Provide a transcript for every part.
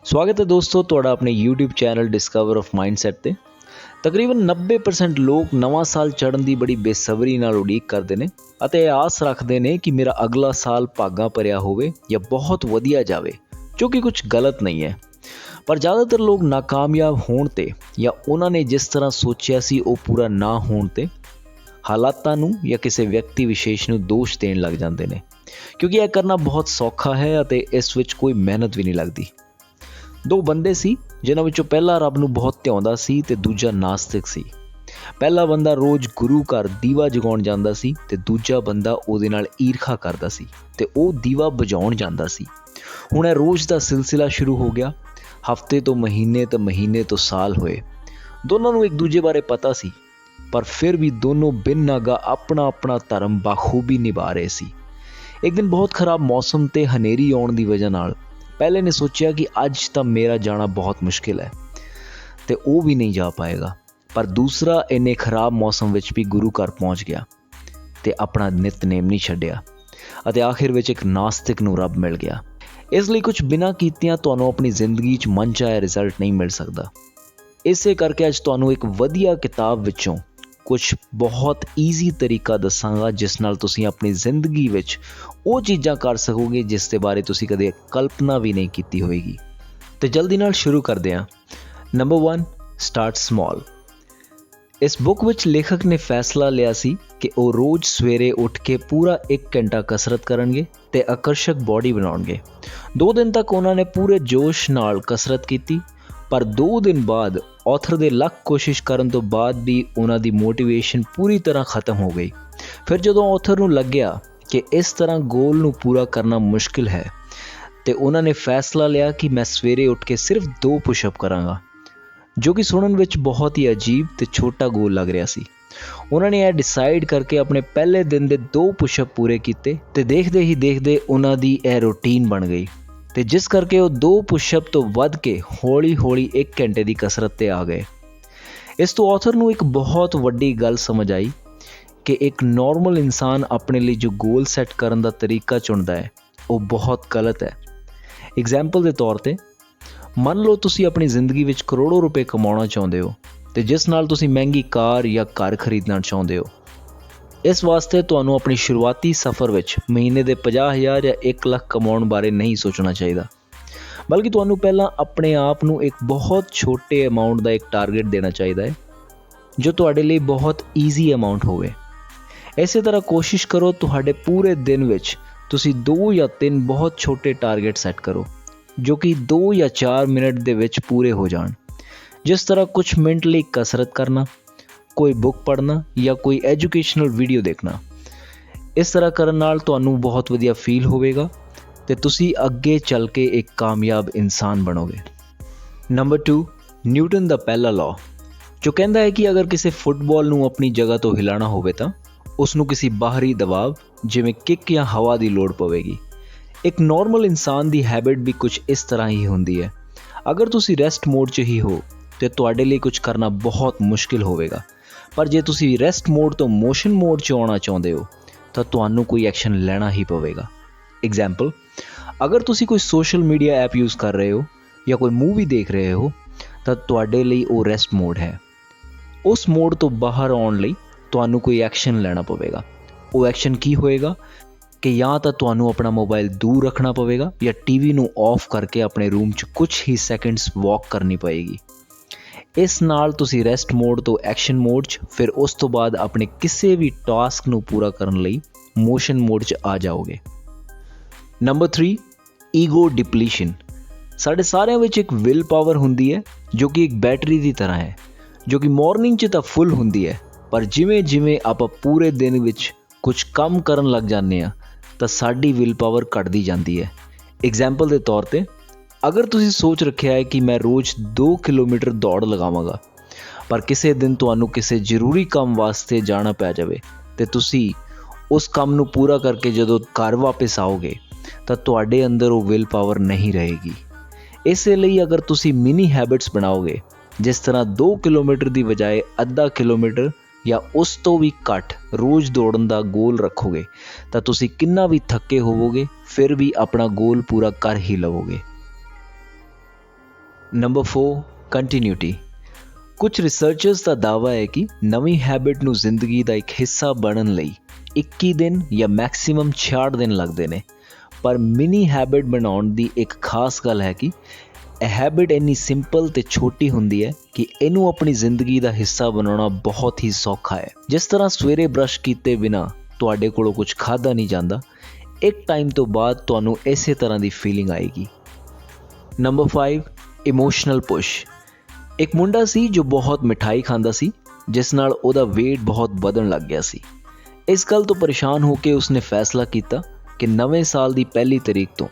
ਸਵਾਗਤ ਹੈ ਦੋਸਤੋ ਤੁਹਾਡਾ ਆਪਣੇ YouTube channel discover of mindset ਤੇ। ਤਕਰੀਬਨ 90% ਲੋਕ ਨਵਾਂ ਸਾਲ ਚੜ੍ਹਨ ਦੀ ਬੜੀ ਬੇਸਬਰੀ ਨਾਲ ਉਡੀਕ ਕਰਦੇ ਨੇ ਅਤੇ ਆਸ ਰੱਖਦੇ ਨੇ ਕਿ ਮੇਰਾ ਅਗਲਾ ਸਾਲ ਭਾਗਾਂ ਭਰਿਆ ਹੋਵੇ ਜਾਂ ਬਹੁਤ ਵਧੀਆ ਜਾਵੇ, ਜੋ ਕਿ ਕੁਝ ਗਲਤ ਨਹੀਂ ਹੈ। ਪਰ ਜ਼ਿਆਦਾਤਰ ਲੋਕ ਨਾਕਾਮਯਾਬ ਹੋਣ ਤੇ ਜਾਂ ਉਹਨਾਂ ਨੇ ਜਿਸ ਤਰ੍ਹਾਂ ਸੋਚਿਆ ਸੀ ਉਹ ਪੂਰਾ ਨਾ ਹੋਣ ਤੇ ਹਾਲਾਤਾਂ ਨੂੰ ਜਾਂ ਕਿਸੇ ਵਿਅਕਤੀ ਵਿਸ਼ੇਸ਼ ਨੂੰ ਦੋਸ਼ ਦੇਣ ਲੱਗ ਜਾਂਦੇ ਨੇ, ਕਿਉਂਕਿ ਇਹ ਕਰਨਾ ਬਹੁਤ ਸੌਖਾ ਹੈ ਅਤੇ ਇਸ ਵਿੱਚ ਕੋਈ ਮਿਹਨਤ ਵੀ ਨਹੀਂ ਲੱਗਦੀ। ਦੋ ਬੰਦੇ ਸੀ ਜਿਨ੍ਹਾਂ ਵਿੱਚੋਂ ਪਹਿਲਾ ਰੱਬ ਨੂੰ ਬਹੁਤ ਧਿਆਉਂਦਾ ਸੀ ਤੇ ਦੂਜਾ ਨਾਸਤਿਕ ਸੀ। ਪਹਿਲਾ ਬੰਦਾ ਰੋਜ਼ ਗੁਰੂ ਘਰ ਦੀਵਾ ਜਗਾਉਣ ਜਾਂਦਾ ਸੀ ਤੇ ਦੂਜਾ ਬੰਦਾ ਉਹਦੇ ਨਾਲ ਈਰਖਾ ਕਰਦਾ ਸੀ ਤੇ ਉਹ ਦੀਵਾ ਬੁਝਾਉਣ ਜਾਂਦਾ ਸੀ। ਹੁਣ ਇਹ ਰੋਜ਼ ਦਾ ਸਿਲਸਿਲਾ ਸ਼ੁਰੂ ਹੋ ਗਿਆ। ਹਫ਼ਤੇ ਤੋਂ ਮਹੀਨੇ ਤੇ ਮਹੀਨੇ ਤੋਂ ਸਾਲ ਹੋਏ। ਦੋਨਾਂ ਨੂੰ ਇੱਕ ਦੂਜੇ ਬਾਰੇ ਪਤਾ ਸੀ, ਪਰ ਫਿਰ ਵੀ ਦੋਨੋਂ ਬਿਨ ਨਾਗਾ ਆਪਣਾ ਆਪਣਾ ਧਰਮ ਬਾਖੂਬੀ ਨਿਭਾ ਰਹੇ ਸੀ। ਇੱਕ ਦਿਨ ਬਹੁਤ ਖਰਾਬ ਮੌਸਮ ਤੇ ਹਨੇਰੀ ਆਉਣ ਦੀ ਵਜ੍ਹਾ ਨਾਲ ਪਹਿਲੇ ਨੇ ਸੋਚਿਆ ਕਿ ਅੱਜ ਤਾਂ ਮੇਰਾ ਜਾਣਾ ਬਹੁਤ ਮੁਸ਼ਕਿਲ ਹੈ ਤੇ ਉਹ ਵੀ ਨਹੀਂ ਜਾ ਪਾਏਗਾ, ਪਰ ਦੂਸਰਾ ਇੰਨੇ ਖਰਾਬ ਮੌਸਮ ਵਿੱਚ ਵੀ ਗੁਰੂ ਘਰ ਪਹੁੰਚ ਗਿਆ ਤੇ ਆਪਣਾ ਨਿਤਨੇਮ ਨਹੀਂ ਛੱਡਿਆ ਅਤੇ ਆਖਿਰ ਵਿੱਚ ਇੱਕ ਨਾਸਤਿਕ ਨੂੰ ਰੱਬ ਮਿਲ ਗਿਆ। ਇਸ ਲਈ ਕੁਝ ਬਿਨਾਂ ਕੀਤਿਆਂ ਤੁਹਾਨੂੰ ਆਪਣੀ ਜ਼ਿੰਦਗੀ 'ਚ ਮਨ ਚਾਹਿਆ ਰਿਜ਼ਲਟ ਨਹੀਂ ਮਿਲ ਸਕਦਾ। ਇਸੇ ਕਰਕੇ ਅੱਜ ਤੁਹਾਨੂੰ ਇੱਕ ਵਧੀਆ ਕਿਤਾਬ ਵਿੱਚੋਂ ਕੁਝ ਬਹੁਤ ਈਜ਼ੀ ਤਰੀਕਾ ਦੱਸਾਂਗਾ ਜਿਸ ਨਾਲ ਤੁਸੀਂ ਆਪਣੀ ਜ਼ਿੰਦਗੀ ਵਿੱਚ ਉਹ ਚੀਜ਼ਾਂ ਕਰ ਸਕੋਗੇ ਜਿਸ ਦੇ ਬਾਰੇ ਤੁਸੀਂ ਕਦੇ ਕਲਪਨਾ ਵੀ ਨਹੀਂ ਕੀਤੀ ਹੋਏਗੀ। ਤੇ ਜਲਦੀ ਨਾਲ ਸ਼ੁਰੂ ਕਰਦੇ ਹਾਂ। Number 1, start small. ਇਸ ਬੁੱਕ ਵਿੱਚ ਲੇਖਕ ਨੇ ਫੈਸਲਾ ਲਿਆ ਸੀ ਕਿ ਉਹ ਰੋਜ਼ ਸਵੇਰੇ ਉੱਠ ਕੇ ਪੂਰਾ 1 ਘੰਟਾ ਕਸਰਤ ਕਰਨਗੇ ਤੇ ਆਕਰਸ਼ਕ ਬਾਡੀ ਬਣਾਉਣਗੇ। 2 ਦਿਨ ਤੱਕ ਉਹਨਾਂ ਨੇ ਪੂਰੇ ਜੋਸ਼ ਨਾਲ ਕਸਰਤ ਕੀਤੀ, ਪਰ 2 ਦਿਨ ਬਾਅਦ ਆਥਰ ਦੇ ਲੱਖ ਕੋਸ਼ਿਸ਼ ਕਰਨ ਤੋਂ ਬਾਅਦ ਵੀ ਉਹਨਾਂ ਦੀ ਮੋਟੀਵੇਸ਼ਨ ਪੂਰੀ ਤਰ੍ਹਾਂ ਖਤਮ ਹੋ ਗਈ। ਫਿਰ ਜਦੋਂ ਆਥਰ ਨੂੰ ਲੱਗਿਆ ਕਿ ਇਸ ਤਰ੍ਹਾਂ ਗੋਲ ਨੂੰ ਪੂਰਾ ਕਰਨਾ ਮੁਸ਼ਕਿਲ ਹੈ ਤੇ ਉਹਨਾਂ ਨੇ ਫੈਸਲਾ ਲਿਆ ਕਿ ਮੈਂ ਸਵੇਰੇ ਉੱਠ ਕੇ ਸਿਰਫ 2 ਪੁਸ਼ਅਪ ਕਰਾਂਗਾ, ਜੋ ਕਿ ਸੁਣਨ ਵਿੱਚ ਬਹੁਤ ਹੀ ਅਜੀਬ ਤੇ ਛੋਟਾ ਗੋਲ ਲੱਗ ਰਿਹਾ ਸੀ। ਉਹਨਾਂ ਨੇ ਇਹ ਡਿਸਾਈਡ ਕਰਕੇ ਆਪਣੇ ਪਹਿਲੇ ਦਿਨ ਦੇ 2 ਪੁਸ਼ਅਪ ਪੂਰੇ ਕੀਤੇ ਤੇ ਦੇਖਦੇ ਹੀ ਦੇਖਦੇ ਉਹਨਾਂ ਦੀ ਇਹ ਰੂਟੀਨ ਬਣ ਗਈ ਤੇ ਜਿਸ ਕਰਕੇ ਉਹ 2 ਪੁਸ਼ਅਪ ਤੋਂ ਵੱਧ ਕੇ ਹੌਲੀ-ਹੌਲੀ 1 ਘੰਟੇ ਦੀ ਕਸਰਤ ਤੇ ਆ ਗਏ। ਇਸ ਤੋਂ ਆਥਰ ਨੂੰ ਇੱਕ ਬਹੁਤ ਵੱਡੀ ਗੱਲ ਸਮਝ ਆਈ ਕਿ ਇੱਕ ਨਾਰਮਲ ਇਨਸਾਨ ਆਪਣੇ ਲਈ ਜੋ ਗੋਲ ਸੈੱਟ ਕਰਨ ਦਾ ਤਰੀਕਾ ਚੁਣਦਾ ਹੈ ਉਹ ਬਹੁਤ ਗਲਤ ਹੈ। ਐਗਜ਼ਾਮਪਲ ਦੇ ਤੌਰ ਤੇ ਮੰਨ ਲਓ ਤੁਸੀਂ ਆਪਣੀ ਜ਼ਿੰਦਗੀ ਵਿੱਚ ਕਰੋੜਾਂ ਰੁਪਏ ਕਮਾਉਣਾ ਚਾਹੁੰਦੇ ਹੋ ਤੇ ਜਿਸ ਨਾਲ ਤੁਸੀਂ ਮਹਿੰਗੀ ਕਾਰ ਜਾਂ ਘਰ ਖਰੀਦਣਾ ਚਾਹੁੰਦੇ ਹੋ। ਇਸ ਵਾਸਤੇ ਤੁਹਾਨੂੰ ਆਪਣੀ ਸ਼ੁਰੂਆਤੀ ਸਫ਼ਰ ਵਿੱਚ ਮਹੀਨੇ ਦੇ 50,000 ਜਾਂ 1 ਲੱਖ ਕਮਾਉਣ ਬਾਰੇ ਨਹੀਂ ਸੋਚਣਾ ਚਾਹੀਦਾ, ਬਲਕਿ ਤੁਹਾਨੂੰ ਪਹਿਲਾਂ ਆਪਣੇ ਆਪ ਨੂੰ ਇੱਕ ਬਹੁਤ ਛੋਟੇ ਅਮਾਊਂਟ ਦਾ ਇੱਕ ਟਾਰਗੇਟ ਦੇਣਾ ਚਾਹੀਦਾ ਹੈ ਜੋ ਤੁਹਾਡੇ ਲਈ ਬਹੁਤ ਈਜ਼ੀ ਅਮਾਊਂਟ ਹੋਵੇ। ਇਸੇ ਤਰ੍ਹਾਂ ਕੋਸ਼ਿਸ਼ ਕਰੋ ਤੁਹਾਡੇ ਪੂਰੇ ਦਿਨ ਵਿੱਚ ਤੁਸੀਂ 2 ਜਾਂ 3 ਬਹੁਤ ਛੋਟੇ ਟਾਰਗੇਟ ਸੈੱਟ ਕਰੋ ਜੋ ਕਿ 2 ਜਾਂ 4 ਮਿੰਟ ਦੇ ਵਿੱਚ ਪੂਰੇ ਹੋ ਜਾਣ। ਜਿਸ ਤਰ੍ਹਾਂ ਕੁਝ ਮਿੰਟ ਲਈ ਕਸਰਤ ਕਰਨਾ, ਕੋਈ ਬੁੱਕ ਪੜ੍ਹਨਾ ਜਾਂ ਕੋਈ ਐਜੂਕੇਸ਼ਨਲ ਵੀਡੀਓ ਦੇਖਣਾ। ਇਸ ਤਰ੍ਹਾਂ ਕਰਨ ਨਾਲ ਤੁਹਾਨੂੰ ਬਹੁਤ ਵਧੀਆ ਫੀਲ ਹੋਵੇਗਾ ਤੇ ਤੁਸੀਂ ਅੱਗੇ ਚੱਲ ਕੇ ਇੱਕ ਕਾਮਯਾਬ ਇਨਸਾਨ ਬਣੋਗੇ। ਨੰਬਰ 2, ਨਿਊਟਨ ਦਾ ਪਹਿਲਾ ਲਾਅ, ਜੋ ਕਹਿੰਦਾ ਹੈ ਕਿ ਅਗਰ ਕਿਸੇ ਫੁੱਟਬਾਲ ਨੂੰ ਆਪਣੀ ਜਗ੍ਹਾ ਤੋਂ ਹਿਲਾਉਣਾ ਹੋਵੇ ਤਾਂ ਉਸ ਨੂੰ ਕਿਸੇ ਬਾਹਰੀ ਦਬਾਅ ਜਿਵੇਂ ਕਿੱਕ ਜਾਂ ਹਵਾ ਦੀ ਲੋੜ ਪਵੇਗੀ। ਇੱਕ ਨਾਰਮਲ ਇਨਸਾਨ ਦੀ ਹੈਬਿਟ ਵੀ ਕੁਝ ਇਸ ਤਰ੍ਹਾਂ ਹੀ ਹੁੰਦੀ ਹੈ। ਅਗਰ ਤੁਸੀਂ ਰੈਸਟ ਮੋਡ 'ਚ ਹੀ ਹੋ ਤੇ ਤੁਹਾਡੇ ਲਈ ਕੁਝ ਕਰਨਾ ਬਹੁਤ ਮੁਸ਼ਕਿਲ ਹੋਵੇਗਾ, ਪਰ ਜੇ ਤੁਸੀਂ ਰੈਸਟ ਮੋਡ ਤੋਂ ਮੋਸ਼ਨ ਮੋਡ 'ਚ ਆਉਣਾ ਚਾਹੁੰਦੇ ਹੋ ਤਾਂ ਤੁਹਾਨੂੰ ਕੋਈ ਐਕਸ਼ਨ ਲੈਣਾ ਹੀ ਪਵੇਗਾ। ਐਗਜ਼ਾਮਪਲ, ਅਗਰ ਤੁਸੀਂ ਕੋਈ ਸੋਸ਼ਲ ਮੀਡੀਆ ਐਪ ਯੂਜ਼ ਕਰ ਰਹੇ ਹੋ ਜਾਂ ਕੋਈ ਮੂਵੀ ਦੇਖ ਰਹੇ ਹੋ ਤਾਂ ਤੁਹਾਡੇ ਲਈ ਉਹ ਰੈਸਟ ਮੋਡ ਹੈ। ਉਸ ਮੋਡ ਤੋਂ ਬਾਹਰ ਆਉਣ ਲਈ ਤੁਹਾਨੂੰ ਕੋਈ ਐਕਸ਼ਨ ਲੈਣਾ ਪਵੇਗਾ। ਉਹ ਐਕਸ਼ਨ ਕੀ ਹੋਏਗਾ ਕਿ ਜਾਂ ਤਾਂ ਤੁਹਾਨੂੰ ਆਪਣਾ ਮੋਬਾਈਲ ਦੂਰ ਰੱਖਣਾ ਪਵੇਗਾ ਜਾਂ ਟੀਵੀ ਨੂੰ ਆਫ ਕਰਕੇ ਆਪਣੇ ਰੂਮ 'ਚ ਕੁਝ ਹੀ ਸੈਕਿੰਡਸ ਵਾਕ ਕਰਨੀ ਪਏਗੀ। ਇਸ ਨਾਲ ਤੁਸੀਂ ਰੈਸਟ ਮੋਡ ਤੋਂ ਐਕਸ਼ਨ ਮੋਡ 'ਚ, ਫਿਰ ਉਸ ਤੋਂ ਬਾਅਦ ਆਪਣੇ ਕਿਸੇ ਵੀ ਟਾਸਕ ਨੂੰ ਪੂਰਾ ਕਰਨ ਲਈ ਮੋਸ਼ਨ ਮੋਡ 'ਚ ਆ ਜਾਓਗੇ। Number 3, ego depletion. ਸਾਡੇ ਸਾਰਿਆਂ ਵਿੱਚ ਇੱਕ ਵਿਲ ਪਾਵਰ ਹੁੰਦੀ ਹੈ ਜੋ ਕਿ ਇੱਕ ਬੈਟਰੀ ਦੀ ਤਰ੍ਹਾਂ ਹੈ, ਜੋ ਕਿ ਮਾਰਨਿੰਗ 'ਚ ਤਾਂ ਫੁੱਲ ਹੁੰਦੀ ਹੈ, ਪਰ ਜਿਵੇਂ ਜਿਵੇਂ ਆਪਾਂ ਪੂਰੇ ਦਿਨ ਵਿੱਚ ਕੁਝ ਕੰਮ ਕਰਨ ਲੱਗ ਜਾਂਦੇ ਹਾਂ ਤਾਂ ਸਾਡੀ ਵਿਲ ਪਾਵਰ ਘਟਦੀ ਜਾਂਦੀ ਹੈ। ਐਗਜ਼ਾਮਪਲ ਦੇ ਤੌਰ ਤੇ ਅਗਰ ਤੁਸੀਂ ਸੋਚ ਰੱਖਿਆ ਹੈ ਕਿ ਮੈਂ ਰੋਜ਼ 2 ਕਿਲੋਮੀਟਰ ਦੌੜ ਲਗਾਵਾਂਗਾ, ਪਰ ਕਿਸੇ ਦਿਨ ਤੁਹਾਨੂੰ ਕਿਸੇ ਜ਼ਰੂਰੀ ਕੰਮ ਵਾਸਤੇ ਜਾਣਾ ਪੈ ਜਾਵੇ ਤੇ ਤੁਸੀਂ ਉਸ ਕੰਮ ਨੂੰ ਪੂਰਾ ਕਰਕੇ ਜਦੋਂ ਘਰ ਵਾਪਸ ਆਓਗੇ ਤਾਂ ਤੁਹਾਡੇ ਅੰਦਰ ਉਹ ਵਿਲ ਪਾਵਰ ਨਹੀਂ ਰਹੇਗੀ। ਇਸੇ ਲਈ ਅਗਰ ਤੁਸੀਂ ਮਿਨੀ ਹੈਬਿਟਸ ਬਣਾਓਗੇ, ਜਿਸ ਤਰ੍ਹਾਂ 2 ਕਿਲੋਮੀਟਰ ਦੀ ਬਜਾਏ ਅੱਧਾ ਕਿਲੋਮੀਟਰ ਜਾਂ ਉਸ ਤੋਂ ਵੀ ਘੱਟ ਰੋਜ਼ ਦੌੜਨ ਦਾ ਗੋਲ ਰੱਖੋਗੇ ਤਾਂ ਤੁਸੀਂ ਕਿੰਨਾ ਵੀ ਥੱਕੇ ਹੋਵੋਗੇ ਫਿਰ ਵੀ ਆਪਣਾ ਗੋਲ ਪੂਰਾ ਕਰ ਹੀ ਲਵੋਗੇ। Number 4 continuity. ਕੁਝ ਰਿਸਰਚਰਸ ਦਾ ਦਾਅਵਾ ਹੈ ਕਿ ਨਵੀਂ ਹੈਬਿਟ ਨੂੰ ਜ਼ਿੰਦਗੀ ਦਾ ਇੱਕ ਹਿੱਸਾ ਬਣਨ ਲਈ 21 ਦਿਨ ਜਾਂ ਮੈਕਸਿਮਮ 66 ਦਿਨ ਲੱਗਦੇ ਨੇ। ਪਰ ਮਿਨੀ ਹੈਬਿਟ ਬਣਾਉਣ ਦੀ ਇੱਕ ਖਾਸ ਗੱਲ ਹੈ ਕਿ ਇਹ ਹੈਬਿਟ ਇੰਨੀ ਸਿੰਪਲ ਤੇ ਛੋਟੀ ਹੁੰਦੀ ਹੈ ਕਿ ਇਹਨੂੰ ਆਪਣੀ ਜ਼ਿੰਦਗੀ ਦਾ ਹਿੱਸਾ ਬਣਾਉਣਾ ਬਹੁਤ ਹੀ ਸੌਖਾ ਹੈ। ਜਿਸ ਤਰ੍ਹਾਂ ਸਵੇਰੇ ਬ੍ਰਸ਼ ਕੀਤੇ ਬਿਨਾਂ ਤੁਹਾਡੇ ਕੋਲੋਂ ਕੁਝ ਖਾਧਾ ਨਹੀਂ ਜਾਂਦਾ, ਇੱਕ ਟਾਈਮ ਤੋਂ ਬਾਅਦ ਤੁਹਾਨੂੰ ਇਸੇ ਤਰ੍ਹਾਂ ਦੀ ਫੀਲਿੰਗ ਆਏਗੀ। Number 5 emotional push. ਇੱਕ ਮੁੰਡਾ ਸੀ ਜੋ ਬਹੁਤ ਮਿਠਾਈ ਖਾਂਦਾ ਸੀ, ਜਿਸ ਨਾਲ ਉਹਦਾ weight ਬਹੁਤ ਵਧਣ ਲੱਗ ਗਿਆ ਸੀ। ਇਸ ਗੱਲ ਤੋਂ ਪਰੇਸ਼ਾਨ ਹੋ ਕੇ ਉਸਨੇ ਫੈਸਲਾ ਕੀਤਾ ਕਿ ਨਵੇਂ ਸਾਲ ਦੀ ਪਹਿਲੀ ਤਰੀਕ ਤੋਂ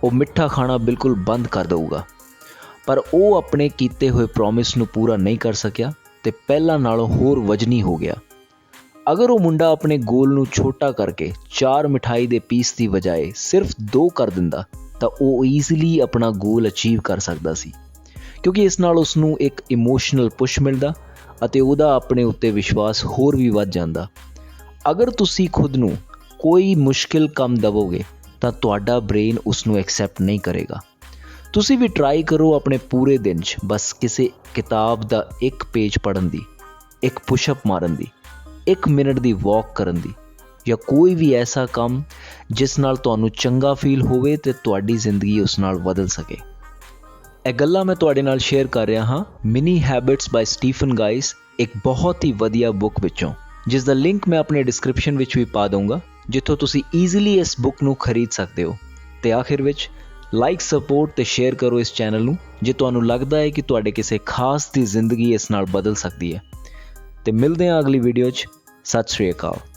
ਉਹ ਮਿੱਠਾ ਖਾਣਾ ਬਿਲਕੁਲ ਬੰਦ ਕਰ ਦੇਊਗਾ। ਪਰ ਉਹ ਆਪਣੇ ਕੀਤੇ ਹੋਏ ਪ੍ਰੋਮਿਸ ਨੂੰ ਪੂਰਾ ਨਹੀਂ ਕਰ ਸਕਿਆ ਤੇ ਪਹਿਲਾਂ ਨਾਲੋਂ ਹੋਰ ਵਜ਼ਨੀ ਹੋ ਗਿਆ। ਅਗਰ ਉਹ ਮੁੰਡਾ ਆਪਣੇ ਗੋਲ ਨੂੰ ਛੋਟਾ ਕਰਕੇ 4 ਮਿਠਾਈ ਦੇ ਪੀਸ ਦੀ ਬਜਾਏ ਸਿਰਫ 2 ਕਰ ਦਿੰਦਾ ਤਾਂ ਉਹ ਈਜ਼ੀਲੀ ਆਪਣਾ ਗੋਲ ਅਚੀਵ ਕਰ ਸਕਦਾ ਸੀ, ਕਿਉਂਕਿ ਇਸ ਨਾਲ ਉਸ ਨੂੰ ਇੱਕ ਇਮੋਸ਼ਨਲ ਪੁਸ਼ ਮਿਲਦਾ ਅਤੇ ਉਹਦਾ ਆਪਣੇ ਉੱਤੇ ਵਿਸ਼ਵਾਸ ਹੋਰ ਵੀ ਵੱਧ ਜਾਂਦਾ। ਅਗਰ ਤੁਸੀਂ ਖੁਦ ਨੂੰ ਕੋਈ ਮੁਸ਼ਕਿਲ ਕੰਮ ਦੇਵੋਗੇ ਤਾਂ ਤੁਹਾਡਾ ਬ੍ਰੇਨ ਉਸ ਨੂੰ ਐਕਸੈਪਟ ਨਹੀਂ ਕਰੇਗਾ। ਤੁਸੀਂ ਵੀ ਟਰਾਈ ਕਰੋ ਆਪਣੇ ਪੂਰੇ ਦਿਨ 'ਚ ਬਸ ਕਿਸੇ ਕਿਤਾਬ ਦਾ ਇੱਕ ਪੇਜ ਪੜ੍ਹਨ ਦੀ, ਇੱਕ ਪੁਸ਼ਅਪ ਮਾਰਨ ਦੀ, 1 ਮਿੰਟ ਦੀ ਵਾਕ ਕਰਨ ਦੀ, ਜਾਂ ਕੋਈ ਵੀ ਐਸਾ ਕੰਮ ਜਿਸ ਨਾਲ ਤੁਹਾਨੂੰ ਚੰਗਾ ਫੀਲ ਹੋਵੇ ਤੇ ਤੁਹਾਡੀ ਜ਼ਿੰਦਗੀ ਉਸ ਨਾਲ ਬਦਲ ਸਕੇ। ਇਹ ਗੱਲਾਂ ਮੈਂ ਤੁਹਾਡੇ ਨਾਲ ਸ਼ੇਅਰ ਕਰ ਰਿਹਾ ਹਾਂ ਮਿਨੀ ਹੈਬਿਟਸ ਬਾਈ ਸਟੀਫਨ ਗਾਈਸ, ਇੱਕ ਬਹੁਤ ਹੀ ਵਧੀਆ ਬੁੱਕ ਵਿੱਚੋਂ, ਜਿਸ ਦਾ ਲਿੰਕ ਮੈਂ ਆਪਣੇ ਡਿਸਕ੍ਰਿਪਸ਼ਨ ਵਿੱਚ ਵੀ ਪਾ ਦਊਂਗਾ, ਜਿੱਥੋਂ ਤੁਸੀਂ ਈਜ਼ੀਲੀ ਇਸ ਬੁੱਕ ਨੂੰ ਖਰੀਦ ਸਕਦੇ ਹੋ। ਤੇ ਆਖਿਰ ਵਿੱਚ ਲਾਈਕ, ਸਪੋਰਟ ਤੇ ਸ਼ੇਅਰ ਕਰੋ ਇਸ ਚੈਨਲ ਨੂੰ ਜੇ ਤੁਹਾਨੂੰ ਲੱਗਦਾ ਹੈ ਕਿ ਤੁਹਾਡੇ ਕਿਸੇ ਖਾਸ ਦੀ ਜ਼ਿੰਦਗੀ ਇਸ ਨਾਲ ਬਦਲ ਸਕਦੀ ਹੈ। ਤੇ ਮਿਲਦੇ ਹਾਂ ਅਗਲੀ ਵੀਡੀਓ 'ਚ। ਸਤਿ ਸ਼੍ਰੀ ਅਕਾਲ।